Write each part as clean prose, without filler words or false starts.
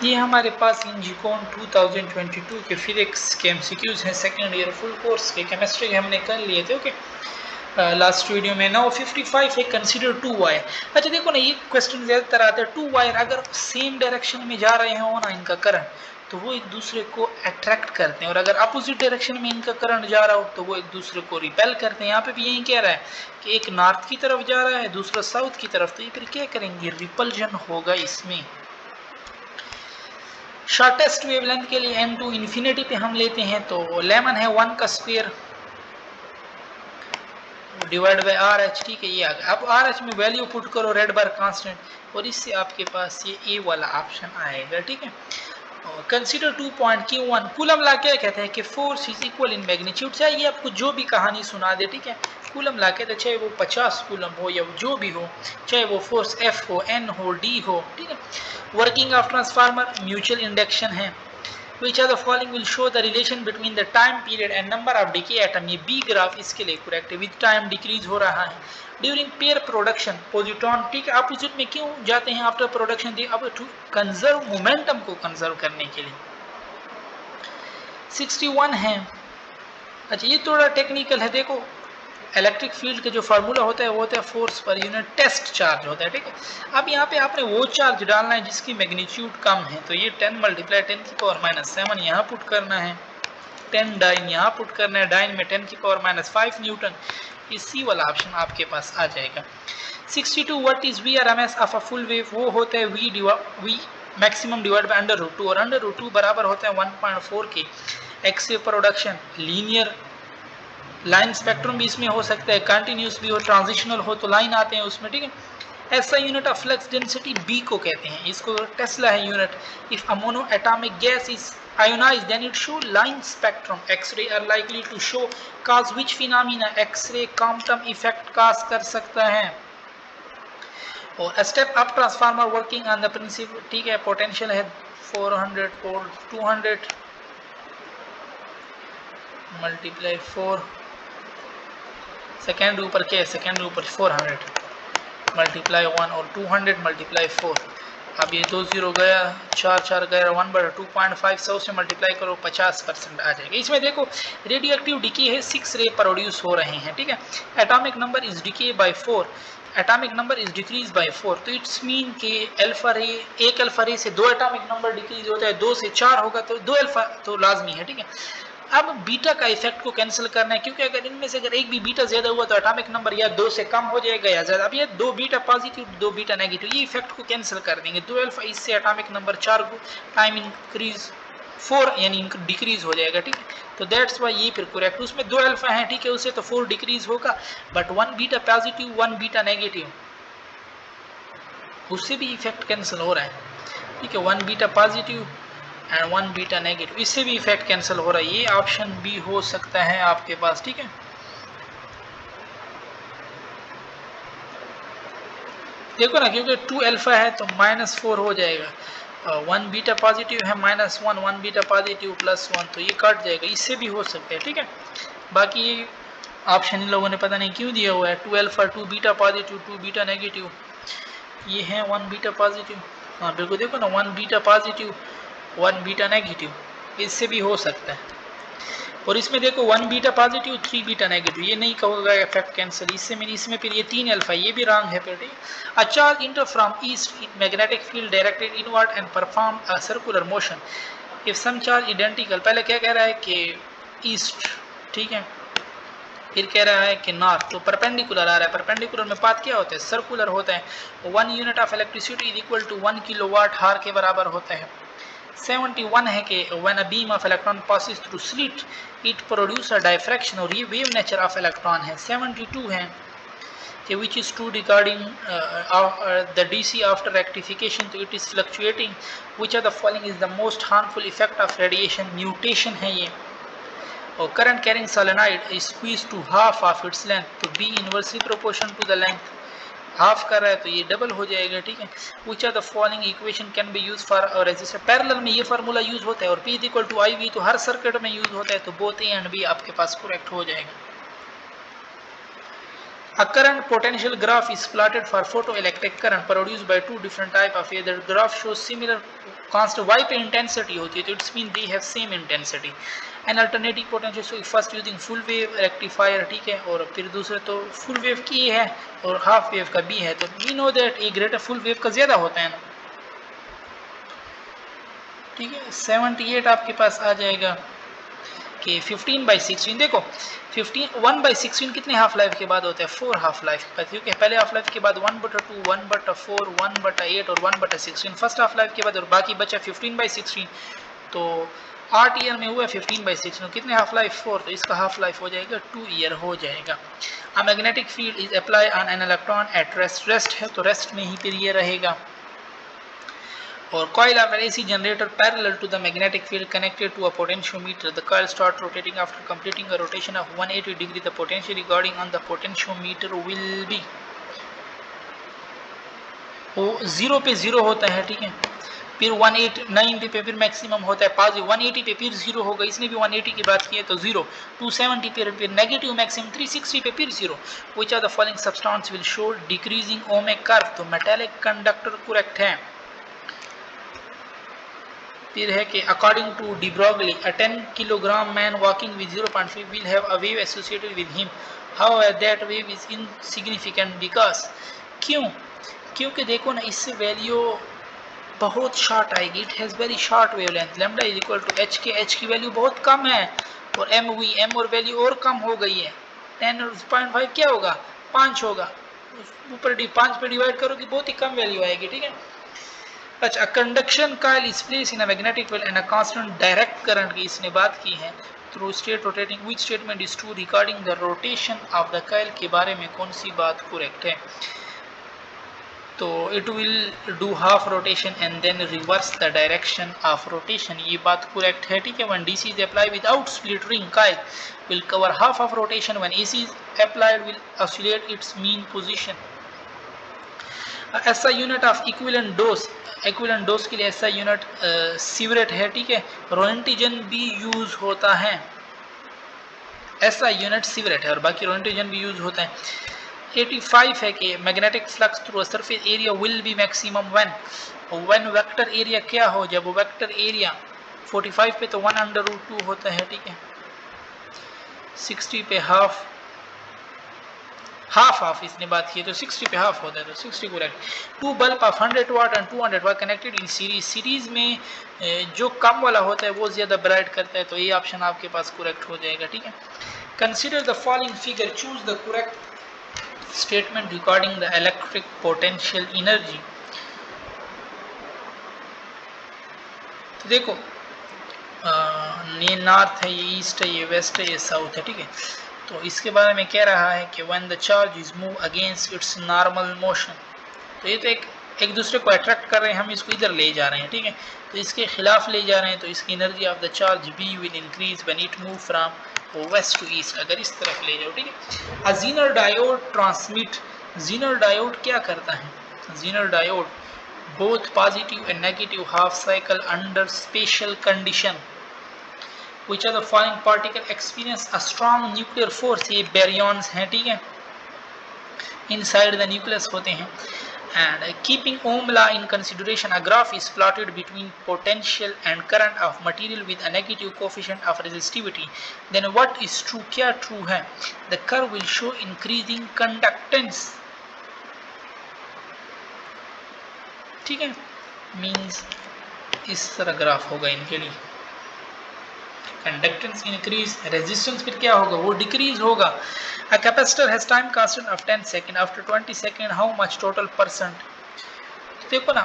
ये हमारे पास इंजीकॉन 2022 के फिजिक्स के एमसीक्यूज हैं, सेकेंड ईयर फुल कोर्स के केमिस्ट्री के हमने कर लिए थे। ओके, लास्ट वीडियो में। नाउ 55 है कंसीडर टू वायर। अच्छा देखो ना, ये क्वेश्चन ज्यादातर आते हैं, टू वायर अगर सेम डायरेक्शन में जा रहे हो ना इनका करंट, तो वो एक दूसरे को अट्रैक्ट करते हैं, और अगर अपोजिट डायरेक्शन में इनका करंट जा रहा हो तो वो एक दूसरे को रिपेल करते हैं। यहाँ पे भी यही कह रहा है कि एक नॉर्थ की तरफ जा रहा है, दूसरा साउथ की तरफ, तो ये फिर क्या करेंगे, रिपल्जन होगा इसमें। शॉर्टेस्ट वेवलेंथ के लिए m2 इन्फिनिटी पे हम लेते हैं, तो लेमन है 1 का square divide by R H. ठीक है, ये आ गया। अब आर एच में वैल्यू पुट करो, रेड बार कांस्टेंट, और इससे आपके पास ये ए वाला ऑप्शन आएगा। ठीक है, consider 2 point Q1 coulomb law क्या कहते हैं कि force is equal in magnitude. चाहिए आपको जो भी कहानी सुना दे, ठीक है, कूलम लॉ कहते हैं चाहे वो 50 कूलम हो या जो भी हो, चाहे वो फोर्स F हो, N हो, D हो। ठीक है, working of transformer mutual induction है। Which of the following will show the relation between the time period and number of decay atom? ये बी ग्राफ इसके लिए करेक्ट है। विद टाइम डिक्रीज हो रहा है ड्यूरिंग पेयर प्रोडक्शन पोजिट्रॉन। ठीक है, अपोजिट में क्यों जाते हैं आफ्टर प्रोडक्शन? अब टू कंजर्व मोमेंटम को कंजर्व करने के लिए। 61 है। अच्छा ये थोड़ा टेक्निकल है, देखो इलेक्ट्रिक फील्ड का जो फार्मूला होता है वो होता है force per unit test charge होता है। ठीक है, अब यहाँ पे आपने वो चार्ज डालना है जिसकी मैग्नीट्यूड कम है, तो ये 10 मल्टीप्लाई 10 की पावर माइनस 7 यहाँ पुट करना है, 10 डाइन यहाँ पुट करना है, डाइन में 10 की पावर माइनस 5 न्यूटन। इसी वाला ऑप्शन आपके पास आ जाएगा। 62 what is V R M S of a full wave? वो होता है वी मैक्सिमम डिवाइड बाय √2, और √2 बराबर होता है 1.4 के X ray production. Linear line spectrum भी इसमें हो सकता है, कंटिन्यूस भी हो, ट्रांजिशनल हो तो लाइन आते हैं उसमें। ठीक है, ऐसा unit of flux density B को कहते हैं, इसको टेस्ला है unit. If a monoatomic gas is ionized then it show line spectrum. X-ray are likely to show cause which phenomena? X-ray quantum effect cause कर सकता है। और step up transformer working on the principle. ठीक है, potential है 400 volt, 200 multiply 4, second ऊपर क्या है, सेकेंड ऊपर 400 मल्टीप्लाई 1 और 200 मल्टीप्लाई 4। अब ये 2 0 गया, 4 4 गया, 1/2.5 100 से मल्टीप्लाई करो, 50% आ जाएगा। इसमें देखो रेडियो एक्टिव डिके है, 6 रे प्रोड्यूस हो रहे हैं। ठीक है, atomic number is decay by 4, atomic number is decrease by 4, तो इट्स मीन के अल्फा रे, एक अल्फा रे से 2 एटॉमिक नंबर डिक्रीज होता है, 2 से 4 होगा तो 2 अल्फा तो लाजमी है। ठीक है, अब बीटा का इफेक्ट को कैंसिल करना है, क्योंकि अगर इनमें से अगर एक भी बीटा ज्यादा हुआ तो एटॉमिक नंबर या 2 से कम हो जाएगा या ज्यादा। अब ये 2 बीटा पॉजिटिव 2 बीटा नेगेटिव, ये इफेक्ट को कैंसिल कर देंगे। 2 अल्फा, इससे एटॉमिक नंबर 4 टाइम इंक्रीज 4 यानी डिक्रीज हो जाएगा। ठीक है, तो दैट्स वाई ये फिर करेक्ट। उसमें 2 अल्फा है, ठीक है, उससे तो 4 डिक्रीज होगा, but 1 beta positive 1 beta negative, उससे भी इफेक्ट कैंसिल हो रहा है। ठीक है, 1 beta positive and 1 beta negative, इससे भी इफेक्ट कैंसिल हो रहा है। ये ऑप्शन भी हो सकता है आपके पास। ठीक है, देखो ना, क्योंकि 2 अल्फा है तो -4 हो जाएगा, 1 बीटा पॉजिटिव है -1, 1 बीटा पॉजिटिव +1, तो ये कट जाएगा, इससे भी हो सकता है। ठीक है, बाकी ये ऑप्शन इन लोगों ने पता नहीं क्यों दिया हुआ है, 2 alpha 2 beta positive 2 beta negative, ये है 1 बीटा पॉजिटिव। हाँ बिल्कुल, देखो ना 1 बीटा पॉजिटिव 1 बीटा नेगेटिव, इससे भी हो सकता है। और इसमें देखो 1 बीटा पॉजिटिव 3 बीटा नेगेटिव, ये नहीं कहोगा इफेक्ट कैंसिल, इससे मेरी इसमें फिर ये 3 अल्फा, ये भी रॉन्ग है फिर। ठीक, a charge enter from east in magnetic field directed inward and perform a circular motion if some charge identical. पहले क्या कह रहा है कि ईस्ट, ठीक है, फिर कह रहा है कि नॉर्थ, तो परपेंडिकुलर आ रहा है। परपेंडिकुलर में पाथ क्या होता है, सर्कुलर होता है। 1 unit of electricity is equal to 1 kilowatt hour के बराबर होता है। 71 है कि when a beam of electron passes through slit it produce a diffraction, और ये वेव नेचर ऑफ इलेक्ट्रॉन है। 72 है कि which is true regarding the DC after rectification, तो it is fluctuating, which of the following is the most harmful effect of radiation? Mutation है ये। और current carrying solenoid is squeezed to half of its length, तो B inversely proportional to the length, half कर रहा है तो ये double हो जाएगा। ठीक है, which are the following equation can be used for और रेजिस्टर? पैरेलल में ये फार्मूला यूज होता है, और P = IV तो हर सर्किट में यूज होता है, तो बोथ ए एंड बी आपके पास करेक्ट हो जाएगा। A current potential graph is plotted for photoelectric current produced by two different type of waves. The graph shows similar constant y पे intensity होती है तो it's mean they have same intensity and alternative potential so first using full wave rectifier, ठीक है, और फिर दूसरे तो फुल वेव की है और हाफ वेव का बी है, तो we know that a greater full wave का ज़्यादा होता है ना, ठीक है। 78 आपके पास आ जाएगा कि 15/16, देखो 1/16 कितने हाफ लाइफ के बाद होता है, 4 हाफ लाइफ के बाद, क्योंकि पहले हाफ लाइफ के बाद 1/2, 1/4, 1/8 और 1/16 फर्स्ट हाफ लाइफ के बाद, और बाकी बचा 15/16, तो 8 ईयर में हुआ 15/16, कितने हाफ लाइफ 4, तो इसका हाफ लाइफ हो जाएगा 2 ईयर हो जाएगा। अ magnetic field is apply on an electron at rest, rest है तो रेस्ट में ही फिर ये रहेगा। और coil of an AC generator parallel to the magnetic field connected to a potentiometer. The coil start rotating after completing a rotation of 180 degree. The potential regarding on the potentiometer will be, वो 0 पे 0 होता है, ठीक है, फिर 190 पे फिर maximum होता है पॉजिटिव, 180 पे फिर 0 होगा, इसने भी 180 की बात की है तो 0, 270 पे फिर नेगेटिव मैक्सिमम, 360 पे फिर 0। Which of the following substance will show decreasing ohmic curve? तो मेटालिक कंडक्टर करेक्ट है। फिर है कि according to de Broglie a 10 kilogram man walking with 0.5 will have a wave associated with him, however that wave is insignificant because, क्यों, क्योंकि देखो ना इससे वैल्यू बहुत शॉर्ट आएगी, it has very short wavelength, lambda is equal to H के, H की value बहुत कम है, और एम वी, एम और वैल्यू और कम हो गई है, 10.5 क्या होगा 5 होगा, ऊपर 5 पे डिवाइड करोगे बहुत ही कम वैल्यू आएगी, ठीक है। अच्छा, conduction coil is place in a magnetic field and a constant direct current की इसने बात की है, through state rotating, which statement is true regarding the rotation of the coil, के बारे में कौन सी बात करेक्ट है, तो it will do half rotation and then reverse the direction of rotation, ये बात करेक्ट है, ठीक है। When DC is applied without split ring, coil will cover half of rotation, when AC is applied will oscillate its mean position. ऐसा unit of equivalent dose, equivalent dose के लिए ऐसा unit सीवरेट है, ठीक है, रोएंटिजन भी यूज होता है, ऐसा यूनिट सीवरेट है और बाकी रोएंटिजन भी यूज होता है। 85 है कि magnetic flux through surface area will be maximum when vector area क्या हो, जब वो वेक्टर एरिया 45 पे तो 1/√2 होता है, ठीक है, 60 पे हाफ हाफ इसने बात की तो 60 पे हाफ होता है तो 60 correct. 2 bulb of 100 watt and 200 watt connected in series, series में जो कम वाला होता है वो ज़्यादा ब्राइट करता है, तो ये ऑप्शन आपके पास करेक्ट हो जाएगा, ठीक है। Consider the following figure, choose the correct statement regarding the electric potential energy. तो देखो ये नॉर्थ है, ये ईस्ट है, ये वेस्ट है, ये साउथ है, ठीक है, तो इसके बारे में कह रहा है कि when the charge is move against it's normal motion, तो ये तो एक दूसरे को अट्रैक्ट कर रहे हैं, हम इसको इधर ले जा रहे हैं, ठीक है, तो इसके खिलाफ ले जा रहे हैं, तो इसकी energy of the charge be will increase when it move from west to east, अगर इस तरफ ले जाओ, ठीक है। A zener diode transmit, zener diode क्या करता है, zener diode both positive and negative half cycle under special condition. Which are the following particle experience a strong nuclear force, ये baryons हैं, ठीक है, inside the nucleus होते हैं। And keeping Ohm law in consideration, a graph is plotted between potential and current of material with a negative coefficient of resistivity. Then what is true, क्या true है, the curve will show increasing conductance, ठीक है, means इस तरह graph होगा इनके लिए, conductance increase, resistance फिर क्या होगा, वो डिक्रीज होगा। A capacitor has time constant of 10 second, after 20 second how much total percent, देखो ना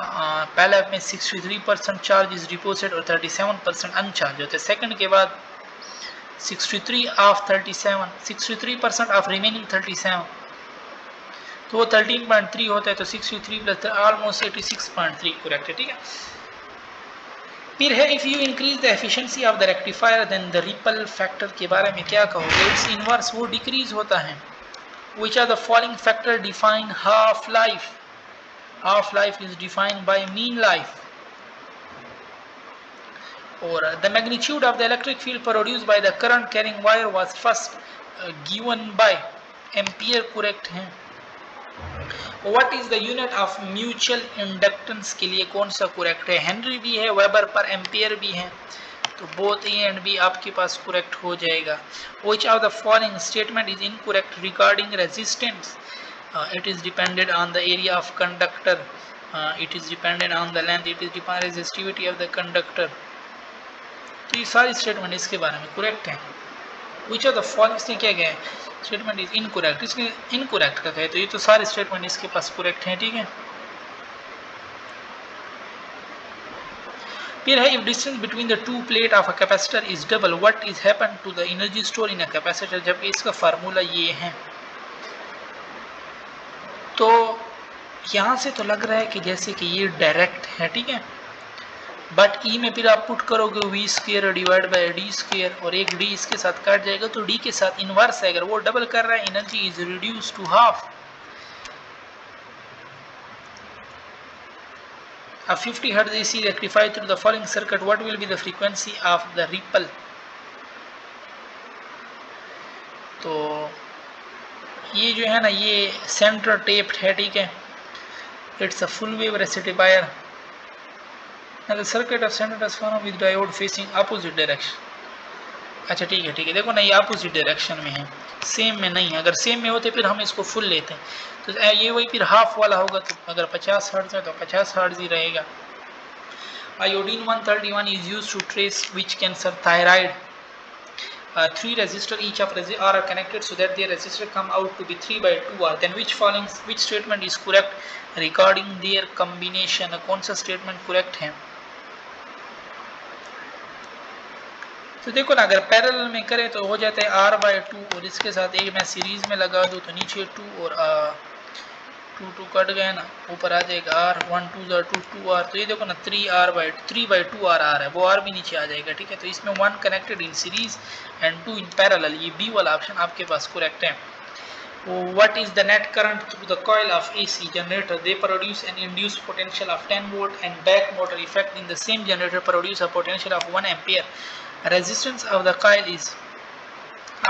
पहले में 63% चार्ज इज डिपॉजिट और 37% अनचार्ज होते हैं, सेकंड के बाद 63 ऑफ 37, 63% ऑफ रिमेनिंग 37, तो वो 13.3 होता है, तो 63 प्लस ऑलमोस्ट 86.3 करेक्ट है, ठीक है। फिर है if you increase the efficiency of the rectifier then the ripple factor, के बारे में क्या कहोगे, इट्स इनवर्स, वो डिक्रीज होता है। Which are the following factor define half life, half life is defined by mean life. और the magnitude of the electric field produced by the current carrying wire was first given by, Ampere correct है। What is the unit of mutual inductance के लिए कौन सा correct है? Henry भी है, weber पर एम्पियर भी है, तो बोथ ए एंड बी आपके पास करेक्ट हो जाएगा। Which of the following statement is incorrect regarding resistance? It is dependent on the area of conductor, it is dependent on the length, it is dependent resistivity of the conductor. तो ये सारी statement इसके बारे में correct है। Which of the following से क्या गया है? स्टेटमेंट इज इनकरेक्ट, इसके इनकरेक्ट का कहे तो ये तो सारे स्टेटमेंट इसके पास करेक्ट हैं, ठीक है। फिर है, if distance between the two plate of a capacitor is double what is happen to the energy store in a capacitor, जबकि इसका फार्मूला ये है। तो यहाँ से तो लग रहा है कि जैसे कि ये डायरेक्ट है, ठीक है, बट ई में फिर आप पुट करोगे V square divide by D square, और एक डी इसके साथ काट जाएगा, तो डी के साथ इनवर्स है, अगर वो डबल कर रहा है energy is reduce to half. A 50 Hz AC rectified through the following circuit, what will be the frequency of the ripple? तो ये जो है ना, ये सेंटर टेप्ड है, ठीक है, it's a full wave rectifier. Now the circuit of center transformer with diode facing opposite direction। अच्छा ठीक है, ठीक है, देखो ना ये अपोजिट डायरेक्शन में है, सेम में नहीं है। अगर सेम में होते फिर हम इसको फुल लेते हैं, तो ये वही फिर हाफ वाला होगा, तो अगर 50 हर्ट्ज है तो 50 हर्ट्ज ही रहेगा। Iodine 131 is used to trace which cancer? Thyroid। 3 resistors each of R are connected so that their resistor come out to be 3/2R, then which statement is correct regarding their combination? कौन सा statement correct है? तो देखो ना, अगर parallel में करें तो हो जाता है R/2, और इसके साथ एक मैं सीरीज में लगा दूँ तो नीचे 2 और 2 कट गए ना, ऊपर आ जाएगा R, 1 2 2 2R, तो ये देखो ना 3/2R आ रहा है, वो R भी नीचे आ जाएगा, ठीक है। तो इसमें 1 connected in series and 2 in parallel, ये बी वाला ऑप्शन आपके पास करेक्ट है। What is the net current through the coil of AC generator? They produce an induced potential of 10 volt and back motor effect in the same generator produce a potential of 1 ampere. Resistance of the coil is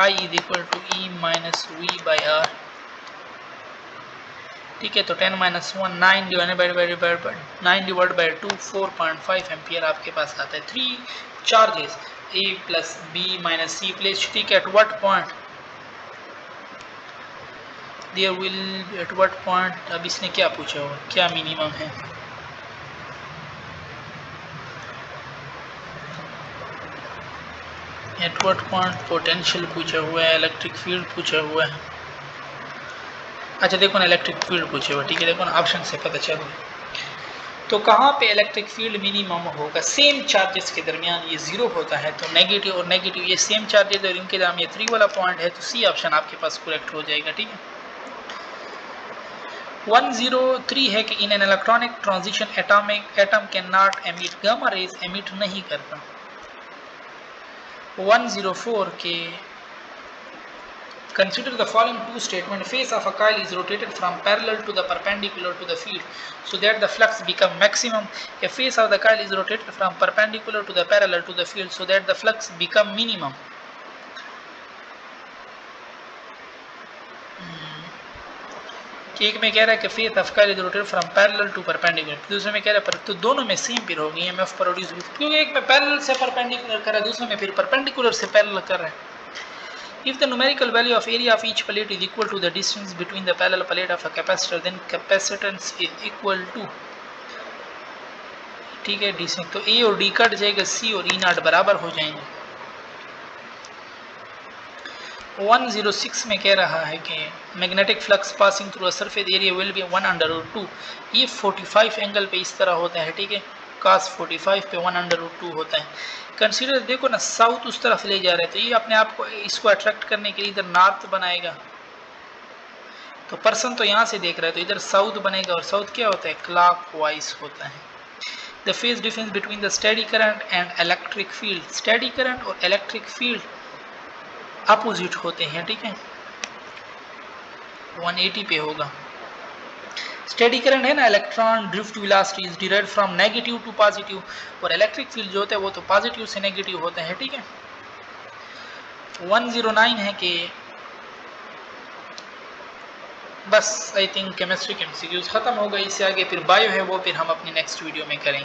I is equal to E minus V by R। ठीक है, तो 10 minus 1 9 divided by 2 4.5 ampere आपके पास आता है। 3 charges A plus B minus C placed, ठीक है, at what point there will at what point, अब इसने क्या पूछा हुआ, क्या मिनिमम है? एट what point पोटेंशियल पूछा हुआ है, इलेक्ट्रिक फील्ड पूछा हुआ है। अच्छा देखो ना, इलेक्ट्रिक फील्ड पूछे हुआ, ठीक है, देखो ना ऑप्शन से पता चल। तो कहाँ पे इलेक्ट्रिक फील्ड मिनिमम होगा? सेम चार्जेस के दरमियान ये जीरो होता है, तो नेगेटिव और नेगेटिव ये सेम चार्जेस और इनके दरमियान ये 3 वाला पॉइंट है, तो सी ऑप्शन आपके पास करेक्ट हो जाएगा, ठीक है। 103 है कि in an electronic transition atom can not emit, gamma rays emit नहीं करता। 104 के consider the following two statements, phase of a coil is rotated from parallel to the perpendicular to the field so that the flux become maximum. A phase of the coil is rotated from perpendicular to the parallel to the field so that the flux become minimum. एक में कह रहा है कि phase of coil is rotated from parallel to perpendicular, दूसरे में कह रहा है तो दोनों में सेम फिर होगी ईएमएफ प्रोड्यूस, क्योंकि एक में पैरेलल से परपेंडिकुलर कर रहा है, दूसरे में फिर परपेंडिकुलर से पैरेलल कर रहा है। If the numerical value of area of each plate is equal to the distance between the parallel plate of a capacitor, then capacitance is equal to, ठीक है, डी से तो ए और डी कट जाएगा, सी और ई नॉट बराबर हो जाएंगे। 106 में कह रहा है कि magnetic flux passing through a surface area will be 1/2। ये 45 एंगल पे इस तरह होता है, ठीक है, cos 45 पे 1/2 होता है। कंसीडर देखो ना, साउथ उस तरफ ले जा रहे हैं, तो ये अपने आप को इसको अट्रैक्ट करने के लिए इधर नॉर्थ बनाएगा, तो पर्सन तो यहाँ से देख रहा है तो इधर साउथ बनेगा, और साउथ क्या होता है, क्लॉकवाइज होता है। The phase difference between the steady current and electric field, steady current और इलेक्ट्रिक फील्ड अपोजिट होते हैं, ठीक है, 180 पे होगा। स्टेडी करंट है ना, electron drift velocity is derived from negative to positive, और इलेक्ट्रिक फील्ड जो होता है वो तो पॉजिटिव से नेगेटिव होता है, ठीक है। 109 है कि बस आई थिंक केमिस्ट्री के एमसीक्यूज ख़त्म हो गई। इससे आगे फिर बायो है, वो फिर हम अपनी नेक्स्ट वीडियो में करेंगे।